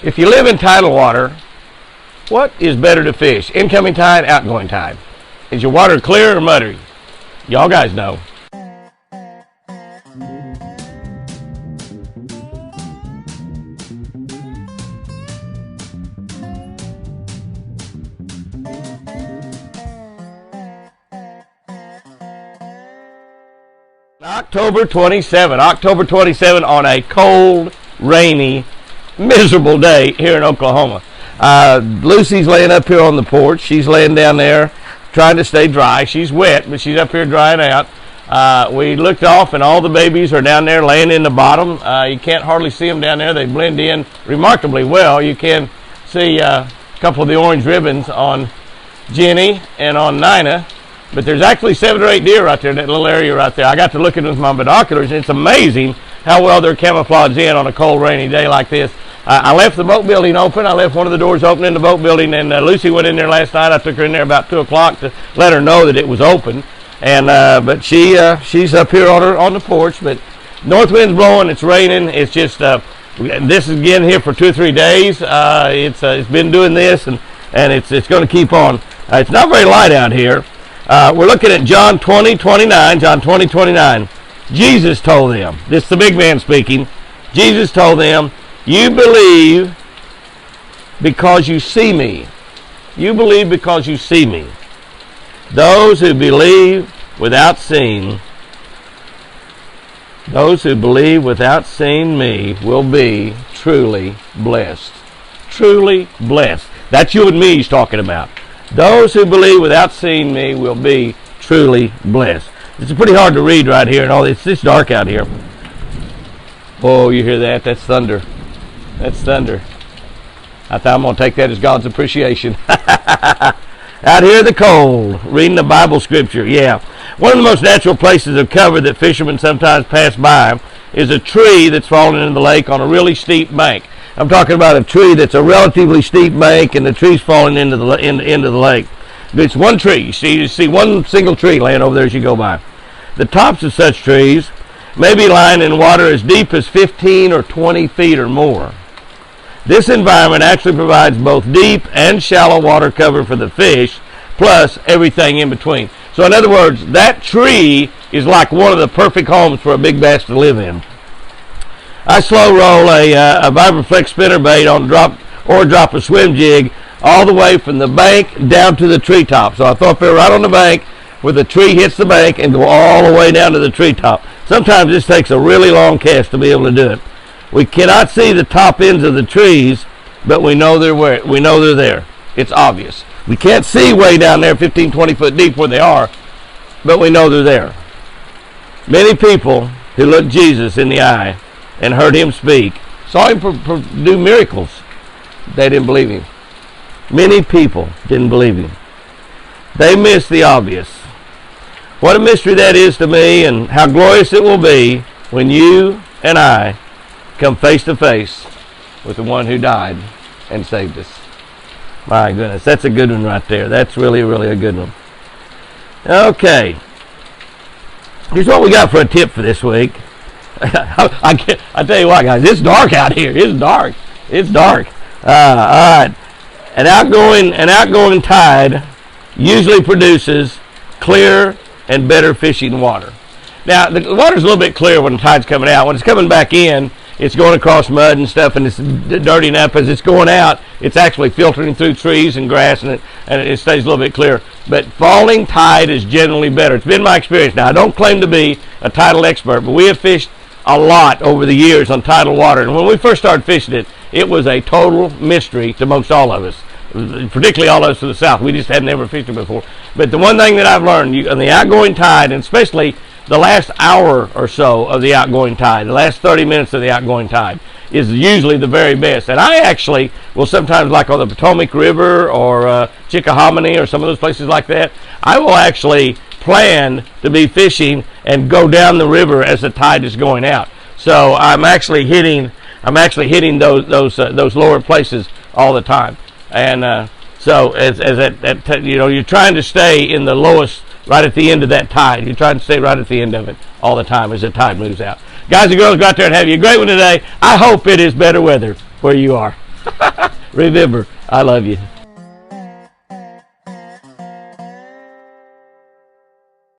If you live in tidal water, what is better to fish? Incoming tide, outgoing tide? Is your water clear or muddy? Y'all guys know. October 27 on a cold, rainy, miserable day here in Oklahoma. Lucy's laying up here on the porch. She's laying down there trying to stay dry. She's wet, but she's up here drying out. We looked off, and all the babies are down there laying in the bottom. You can't hardly see them down there. They blend in remarkably well. You can see a couple of the orange ribbons on Jenny and on Nina. But there's actually 7 or 8 deer right there in that little area right there. I got to look at them with my binoculars, and it's amazing how well they're camouflaged in on a cold, rainy day like this. I left the boat building open. I left one of the doors open in the boat building, and Lucy went in there last night. I took her in there about 2 o'clock to let her know that it was open. And but she's up here on the porch. But north wind's blowing. It's raining. It's just this is again here for 2 or 3 days. It's been doing this, and it's going to keep on. It's not very light out here. We're looking at John 20:29. John 20:29. Jesus told them, this is the big man speaking. Jesus told them, you believe because you see me. You believe because you see me. Those who believe without seeing, those who believe without seeing me will be truly blessed. Truly blessed. That's you and me he's talking about. Those who believe without seeing me will be truly blessed. It's pretty hard to read right here, and all it's just dark out here. Oh, you hear that? That's thunder. That's thunder. I thought I'm going to take that as God's appreciation. Out here in the cold, reading the Bible scripture. Yeah. One of the most natural places of cover that fishermen sometimes pass by is a tree that's fallen into the lake on a really steep bank. I'm talking about a tree that's a relatively steep bank, and the tree's falling into the lake. It's one tree. You see one single tree laying over there as you go by. The tops of such trees may be lying in water as deep as 15 or 20 feet or more. This environment actually provides both deep and shallow water cover for the fish, plus everything in between. So in other words, that tree is like one of the perfect homes for a big bass to live in. I slow roll a Vibraflex spinnerbait on drop a swim jig all the way from the bank down to the treetop. So I throw up there right on the bank where the tree hits the bank and go all the way down to the treetop. Sometimes this takes a really long cast to be able to do it. We cannot see the top ends of the trees, but we know they're there. It's obvious. We can't see way down there 15, 20 foot deep where they are, but we know they're there. Many people who looked Jesus in the eye and heard him speak, saw him do miracles. They didn't believe him. Many people didn't believe him. They missed the obvious. What a mystery that is to me, and how glorious it will be when you and I come face to face with the one who died and saved us. My goodness, that's a good one right there. That's really, really a good one. Okay. Here's what we got for a tip for this week. I tell you what, guys, it's dark out here. It's dark. It's dark. All right. An outgoing tide usually produces clear and better fishing water. Now, the water's a little bit clear when the tide's coming out. When it's coming back in, it's going across mud and stuff, and it's dirtying up. As it's going out, it's actually filtering through trees and grass, and it stays a little bit clear. But falling tide is generally better. It's been my experience. Now, I don't claim to be a tidal expert, but we have fished a lot over the years on tidal water. And when we first started fishing it, it was a total mystery to most all of us, particularly all of us to the south. We just had never fished it before. But the one thing that I've learned on the outgoing tide, and especially the last hour or so of the outgoing tide, the last 30 minutes of the outgoing tide, is usually the very best. And I actually will sometimes, like on the Potomac River or Chickahominy or some of those places like that, I will actually plan to be fishing and go down the river as the tide is going out. So I'm actually hitting those lower places all the time. And so you're trying to stay in the lowest, right at the end of that tide. You're trying to stay right at the end of it all the time as the tide moves out. Guys and girls, go out there and have you a great one today. I hope it is better weather where you are. Remember, I love you.